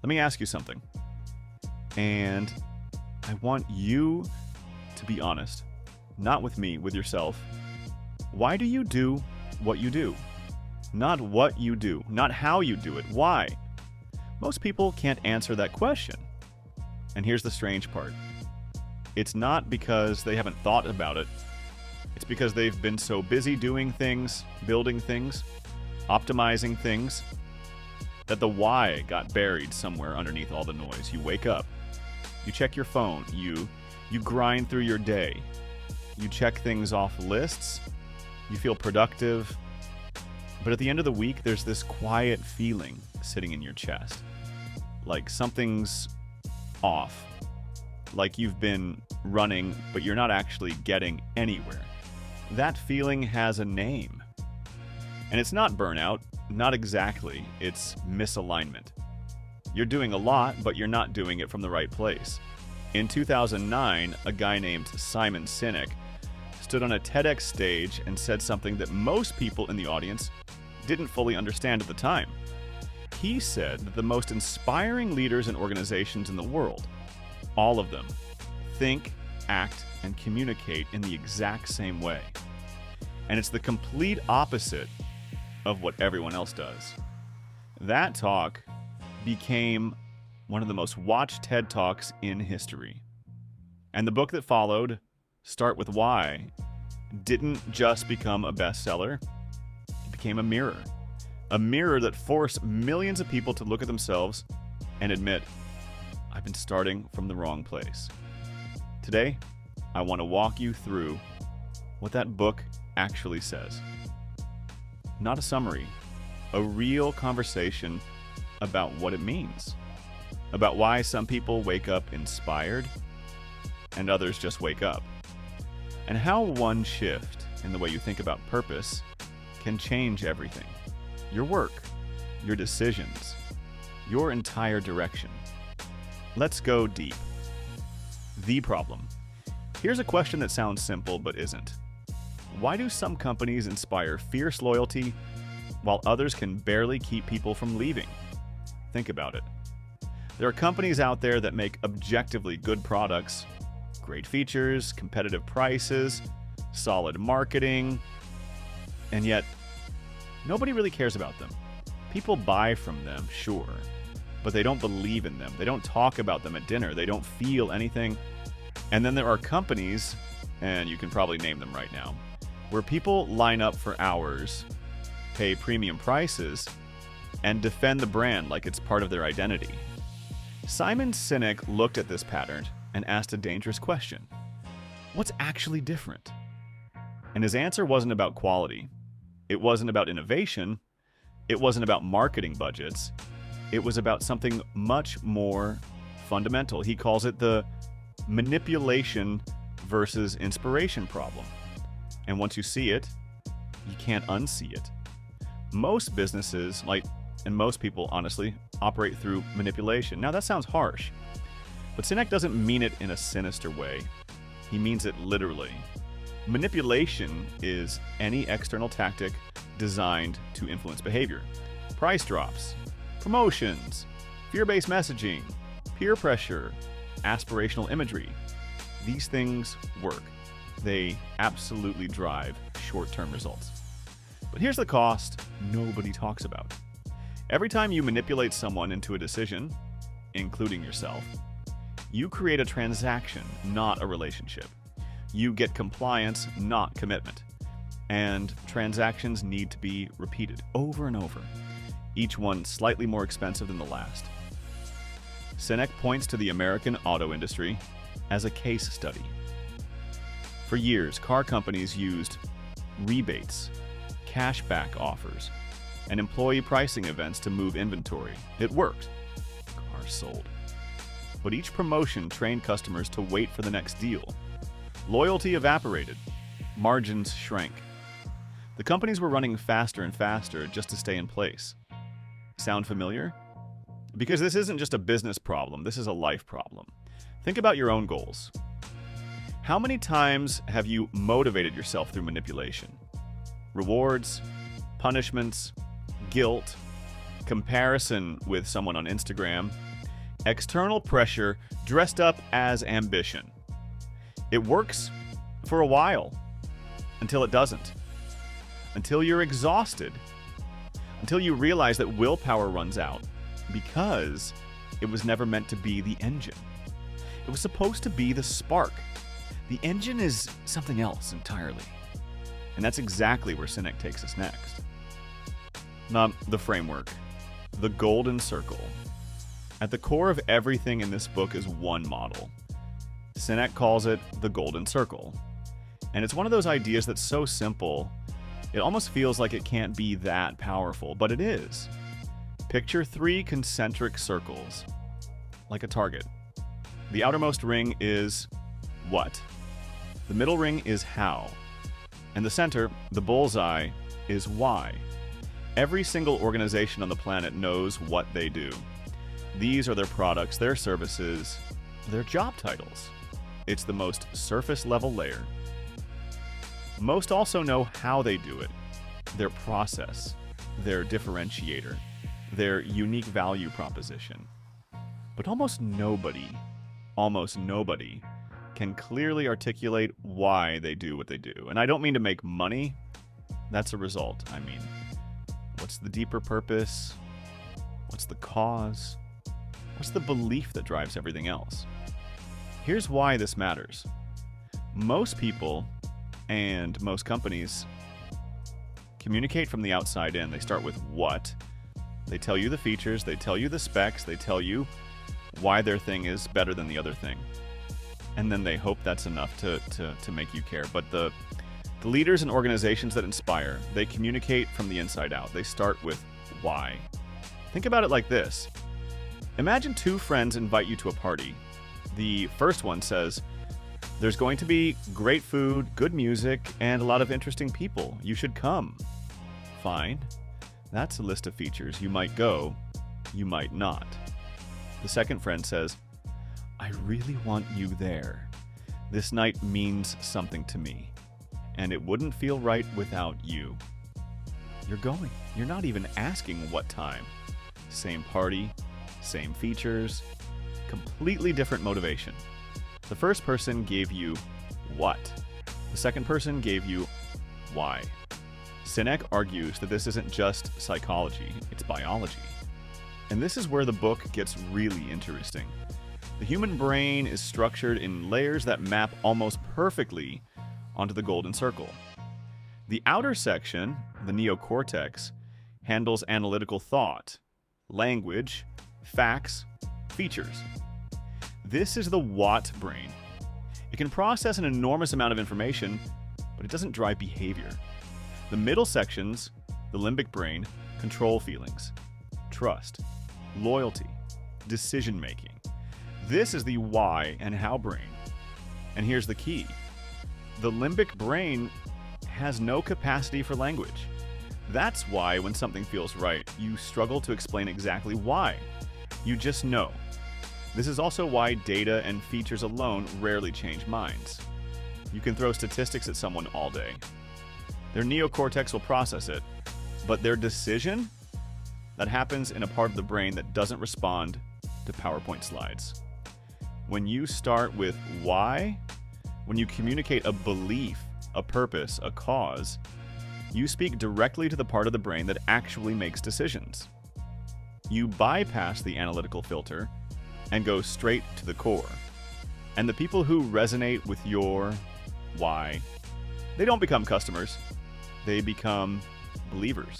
Let me ask you something. And I want you to be honest. Not with me, with yourself. Why do you do what you do? Not what you do, not how you do it. Why? Most people can't answer that question. And here's the strange part. It's not because they haven't thought about it. It's because they've been so busy doing things, building things, optimizing things, that the why got buried somewhere underneath all the noise. You wake up, you check your phone, you grind through your day, you check things off lists, you feel productive, but at the end of the week, there's this quiet feeling sitting in your chest, like something's off, like you've been running, but you're not actually getting anywhere. That feeling has a name. And it's not burnout, not exactly, it's misalignment. You're doing a lot, but you're not doing it from the right place. In 2009, a guy named Sinek stood on a TEDx stage and said something that most people in the audience didn't fully understand at the time. He said that the most inspiring leaders and organizations in the world, all of them, think, act, and communicate in the exact same way. And it's the complete opposite of what everyone else does. That talk became one of the most watched TED Talks in history. And the book that followed, Start With Why, didn't just become a bestseller, it became a mirror that forced millions of people to look at themselves and admit, I've been starting from the wrong place. Today, I want to walk you through what that book actually says. Not a summary, a real conversation about what it means, about why some people wake up inspired and others just wake up, and how one shift in the way you think about purpose can change everything. Your work, your decisions, your entire direction. Let's go deep. The problem. Here's a question that sounds simple but isn't. Why do some companies inspire fierce loyalty while others can barely keep people from leaving? Think about it. There are companies out there that make objectively good products, great features, competitive prices, solid marketing, and yet nobody really cares about them. People buy from them, sure, but they don't believe in them. They don't talk about them at dinner. They don't feel anything. And then there are companies, and you can probably name them right now, where people line up for hours, pay premium prices, and defend the brand like it's part of their identity. Sinek looked at this pattern and asked a dangerous question. What's actually different? And his answer wasn't about quality. It wasn't about innovation. It wasn't about marketing budgets. It was about something much more fundamental. He calls it the manipulation versus inspiration problem. And once you see it, you can't unsee it. Most businesses, and most people, honestly, operate through manipulation. Now, that sounds harsh, but Sinek doesn't mean it in a sinister way. He means it literally. Manipulation is any external tactic designed to influence behavior. Price drops, promotions, fear-based messaging, peer pressure, aspirational imagery. These things work. They absolutely drive short-term results. But here's the cost nobody talks about. Every time you manipulate someone into a decision, including yourself, you create a transaction, not a relationship. You get compliance, not commitment. And transactions need to be repeated over and over, each one slightly more expensive than the last. Sinek points to the American auto industry as a case study. For years, car companies used rebates, cashback offers, and employee pricing events to move inventory. It worked. Cars sold. But each promotion trained customers to wait for the next deal. Loyalty evaporated. Margins shrank. The companies were running faster and faster just to stay in place. Sound familiar? Because this isn't just a business problem, this is a life problem. Think about your own goals. How many times have you motivated yourself through manipulation? Rewards, punishments, guilt, comparison with someone on Instagram, External pressure dressed up as ambition. It works for a while, until it doesn't. Until you're exhausted. Until you realize that willpower runs out, because it was never meant to be the engine. It was supposed to be the spark. The engine is something else entirely. And that's exactly where Sinek takes us next. The framework. The golden circle. At the core of everything in this book is one model. Sinek calls it the golden circle. And it's one of those ideas that's so simple, it almost feels like it can't be that powerful, but it is. Picture 3 concentric circles, like a target. The outermost ring is what? The middle ring is how. And the center, the bullseye, is why. Every single organization on the planet knows what they do. These are their products, their services, their job titles. It's the most surface level layer. Most also know how they do it, their process, their differentiator, their unique value proposition. But almost nobody can clearly articulate why they do what they do. And I don't mean to make money. That's a result. I mean, what's the deeper purpose? What's the cause? What's the belief that drives everything else? Here's why this matters. Most people and most companies communicate from the outside in. They start with what. They tell you the features, they tell you the specs, they tell you why their thing is better than the other thing. And then they hope that's enough to make you care. But the leaders and organizations that inspire, they communicate from the inside out. They start with why. Think about it like this. Imagine 2 friends invite you to a party. The first one says, "There's going to be great food, good music, and a lot of interesting people. You should come." Fine. That's a list of features. You might go, you might not. The second friend says, "I really want you there. This night means something to me, and it wouldn't feel right without you." You're going. You're not even asking what time. Same party, same features, completely different motivation. The first person gave you what? The second person gave you why. Sinek argues that this isn't just psychology, it's biology. And this is where the book gets really interesting. The human brain is structured in layers that map almost perfectly onto the golden circle. The outer section, the neocortex, handles analytical thought, language, facts, features. This is the what brain. It can process an enormous amount of information, but it doesn't drive behavior. The middle sections, the limbic brain, control feelings, trust, loyalty, decision-making. This is the why and how brain. And here's the key. The limbic brain has no capacity for language. That's why when something feels right, you struggle to explain exactly why. You just know. This is also why data and features alone rarely change minds. You can throw statistics at someone all day. Their neocortex will process it, but their decision, that happens in a part of the brain that doesn't respond to PowerPoint slides. When you start with why, when you communicate a belief, a purpose, a cause, you speak directly to the part of the brain that actually makes decisions. You bypass the analytical filter and go straight to the core. And the people who resonate with your why, they don't become customers, they become believers.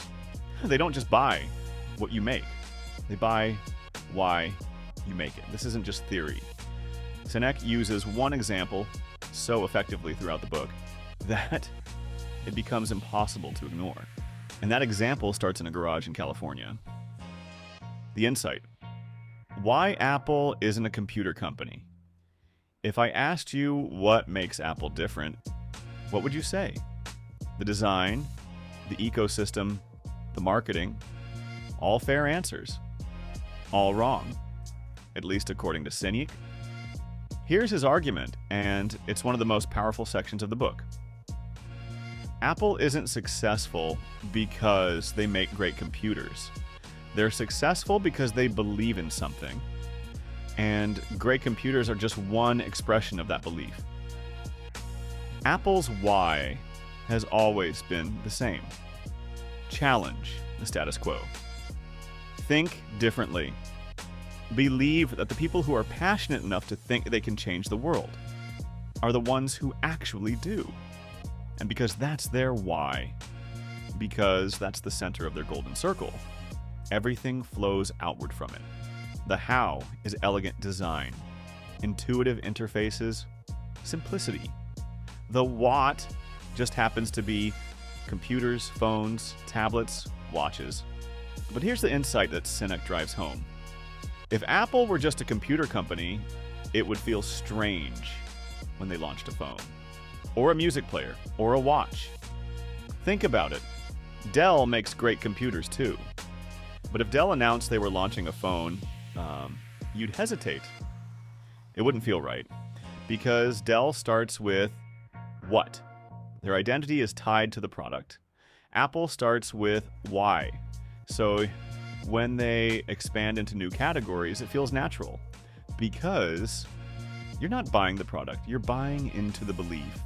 They don't just buy what you make, they buy why you make it. This isn't just theory. Sinek uses one example so effectively throughout the book that it becomes impossible to ignore. And that example starts in a garage in California. The insight. Why Apple isn't a computer company? If I asked you what makes Apple different, what would you say? The design, the ecosystem, the marketing, all fair answers. All wrong, at least according to Sinek. Here's his argument, and it's one of the most powerful sections of the book. Apple isn't successful because they make great computers. They're successful because they believe in something. And great computers are just one expression of that belief. Apple's why has always been the same. Challenge the status quo. Think differently. Believe that the people who are passionate enough to think they can change the world are the ones who actually do. And because that's their why, because that's the center of their golden circle, everything flows outward from it. The how is elegant design, intuitive interfaces, simplicity. The what just happens to be computers, phones, tablets, watches. But here's the insight that Sinek drives home. If Apple were just a computer company, it would feel strange when they launched a phone, or a music player, or a watch. Think about it. Dell makes great computers too. But if Dell announced they were launching a phone, you'd hesitate. It wouldn't feel right, because Dell starts with what? Their identity is tied to the product. Apple starts with why. So when they expand into new categories, it feels natural, because you're not buying the product, you're buying into the belief.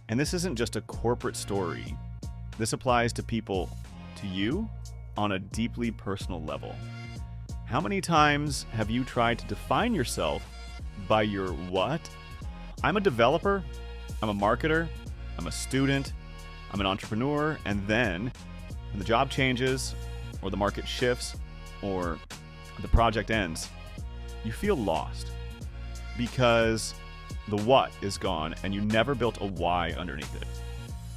And this isn't just a corporate story. This applies to people, to you, on a deeply personal level. How many times have you tried to define yourself by your what? I'm a developer, I'm a marketer, I'm a student, I'm an entrepreneur, and then when the job changes, or the market shifts, or the project ends, you feel lost because the what is gone and you never built a why underneath it.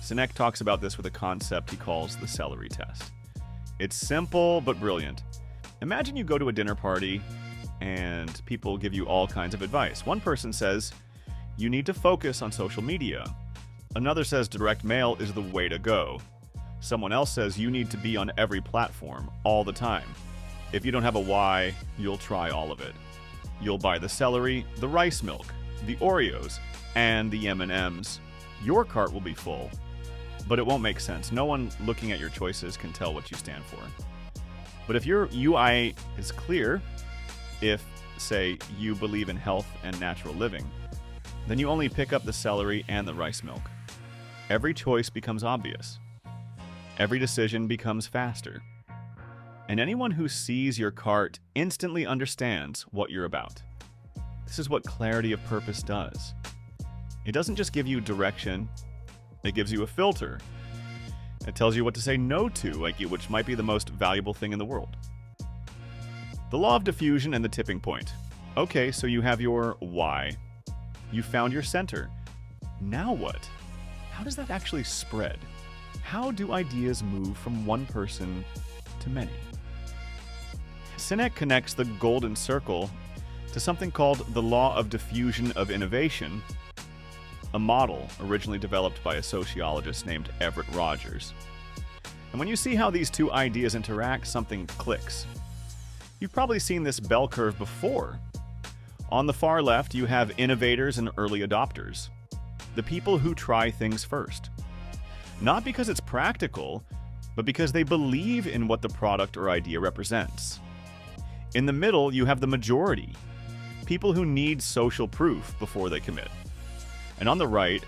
Sinek talks about this with a concept he calls the celery test. It's simple but brilliant. Imagine you go to a dinner party and people give you all kinds of advice. One person says, you need to focus on social media. Another says direct mail is the way to go. Someone else says you need to be on every platform all the time. If you don't have a why, you'll try all of it. You'll buy the celery, the rice milk, the Oreos, and the M&Ms. Your cart will be full, but it won't make sense. No one looking at your choices can tell what you stand for. But if your UI is clear, if, say, you believe in health and natural living, then you only pick up the celery and the rice milk. Every choice becomes obvious. Every decision becomes faster. And anyone who sees your cart instantly understands what you're about. This is what clarity of purpose does. It doesn't just give you direction, it gives you a filter. It tells you what to say no to, which might be the most valuable thing in the world. The law of diffusion and the tipping point. Okay, so you have your why. You found your center. Now what? How does that actually spread? How do ideas move from one person to many? Sinek connects the golden circle to something called the law of diffusion of innovation, a model originally developed by a sociologist named Everett Rogers. And when you see how these two ideas interact, something clicks. You've probably seen this bell curve before. On the far left, you have innovators and early adopters, the people who try things first. Not because it's practical, but because they believe in what the product or idea represents. In the middle, you have the majority, people who need social proof before they commit. And on the right,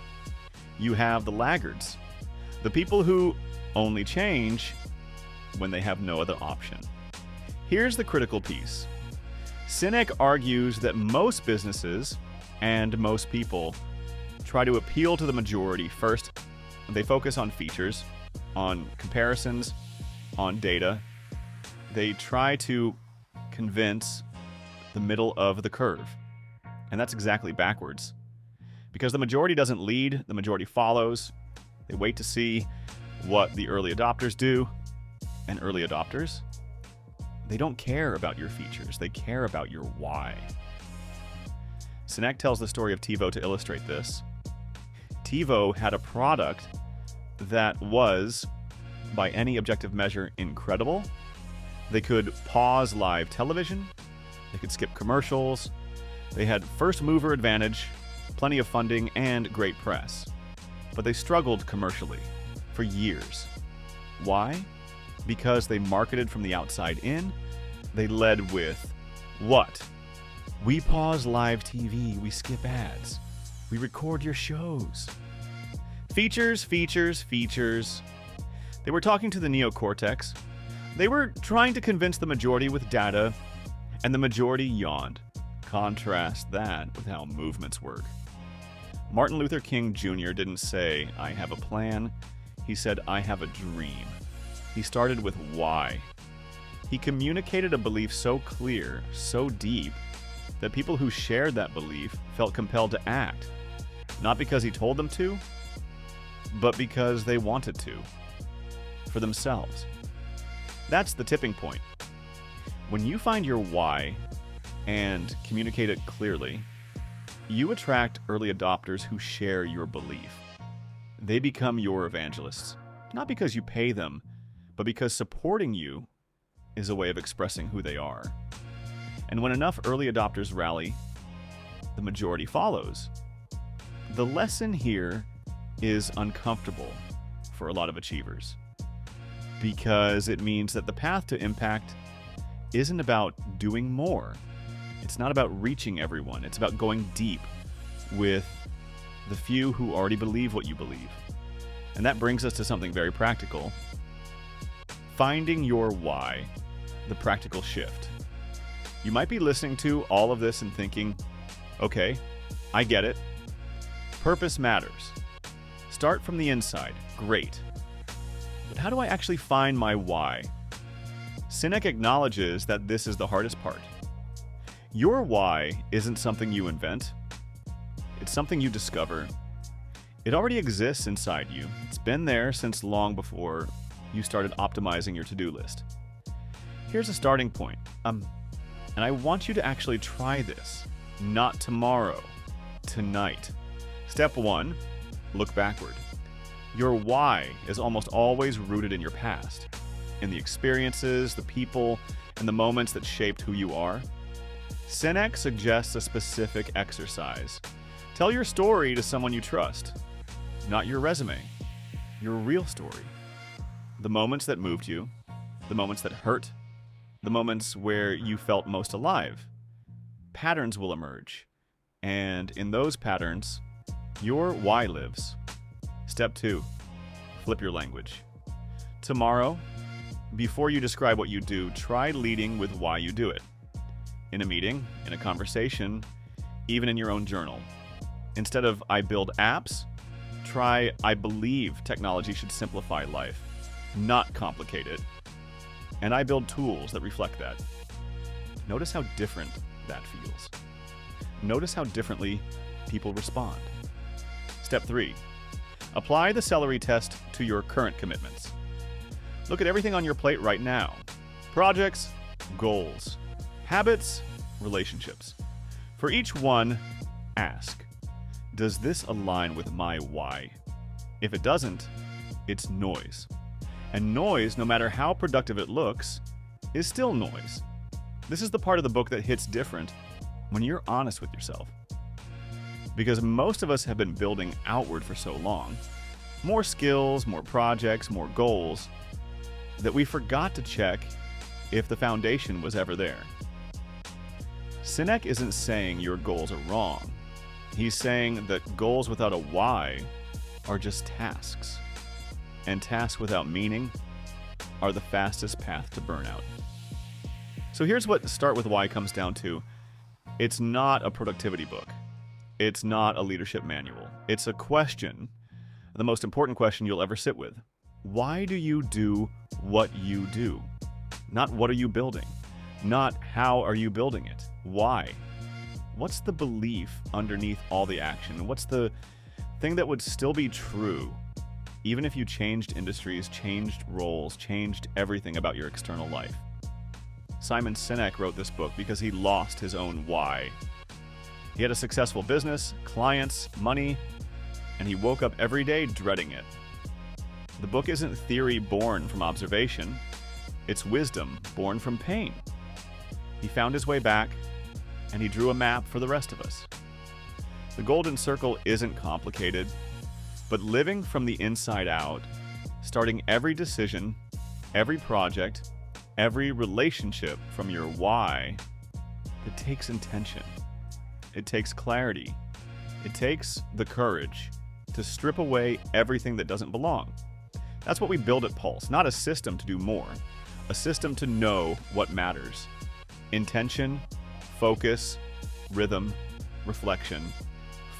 you have the laggards, the people who only change when they have no other option. Here's the critical piece. Sinek argues that most businesses and most people try to appeal to the majority first. They focus on features, on comparisons, on data. They try to convince the middle of the curve. And that's exactly backwards. Because the majority doesn't lead, the majority follows. They wait to see what the early adopters do. And early adopters, they don't care about your features. They care about your why. Sinek tells the story of TiVo to illustrate this. TiVo had a product that was, by any objective measure, incredible. They could pause live television. They could skip commercials. They had first mover advantage, plenty of funding, and great press. But they struggled commercially for years. Why? Because they marketed from the outside in. They led with what? We pause live TV, we skip ads, we record your shows. Features, features, features. They were talking to the neocortex. They were trying to convince the majority with data, and the majority yawned. Contrast that with how movements work. Martin Luther King Jr. didn't say, "I have a plan." He said, "I have a dream." He started with why. He communicated a belief so clear, so deep, that people who shared that belief felt compelled to act, not because he told them to, but because they wanted to, for themselves. That's the tipping point. When you find your why and communicate it clearly, you attract early adopters who share your belief. They become your evangelists, not because you pay them, but because supporting you is a way of expressing who they are. And when enough early adopters rally, the majority follows. The lesson here is uncomfortable for a lot of achievers, because it means that the path to impact isn't about doing more. It's not about reaching everyone. It's about going deep with the few who already believe what you believe. And that brings us to something very practical. Finding your why, the practical shift. You might be listening to all of this and thinking, okay, I get it. Purpose matters. Start from the inside. Great. But how do I actually find my why? Sinek acknowledges that this is the hardest part. Your why isn't something you invent. It's something you discover. It already exists inside you. It's been there since long before you started optimizing your to-do list. Here's a starting point. And I want you to actually try this. Not tomorrow. Tonight. Step 1, look backward. Your why is almost always rooted in your past, in the experiences, the people, and the moments that shaped who you are. Sinek suggests a specific exercise. Tell your story to someone you trust, not your resume, your real story. The moments that moved you, the moments that hurt, the moments where you felt most alive. Patterns will emerge, and in those patterns, your why lives. Step 2, flip your language. Tomorrow, before you describe what you do, try leading with why you do it. In a meeting, in a conversation, even in your own journal. Instead of "I build apps," try "I believe technology should simplify life, not complicate it. And I build tools that reflect that." Notice how different that feels. Notice how differently people respond. Step 3, apply the celery test to your current commitments. Look at everything on your plate right now. Projects, goals, habits, relationships. For each one, ask, does this align with my why? If it doesn't, it's noise. And noise, no matter how productive it looks, is still noise. This is the part of the book that hits different when you're honest with yourself. Because most of us have been building outward for so long, more skills, more projects, more goals, that we forgot to check if the foundation was ever there. Sinek isn't saying your goals are wrong. He's saying that goals without a why are just tasks. And tasks without meaning are the fastest path to burnout. So here's what Start With Why comes down to. It's not a productivity book. It's not a leadership manual. It's a question, the most important question you'll ever sit with. Why do you do what you do? Not what are you building? Not how are you building it? Why? What's the belief underneath all the action? What's the thing that would still be true, even if you changed industries, changed roles, changed everything about your external life? Simon Sinek wrote this book because he lost his own why. He had a successful business, clients, money, and he woke up every day dreading it. The book isn't theory born from observation. It's wisdom born from pain. He found his way back, and he drew a map for the rest of us. The golden circle isn't complicated, but living from the inside out, starting every decision, every project, every relationship from your why, It takes intention. It takes clarity. It takes the courage to strip away everything that doesn't belong. That's what we build at Pulse, not a system to do more, a system to know what matters. Intention, focus, rhythm, reflection.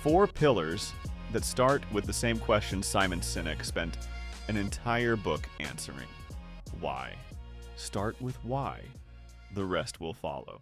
4 pillars that start with the same question Simon Sinek spent an entire book answering. Why? Start with why. The rest will follow.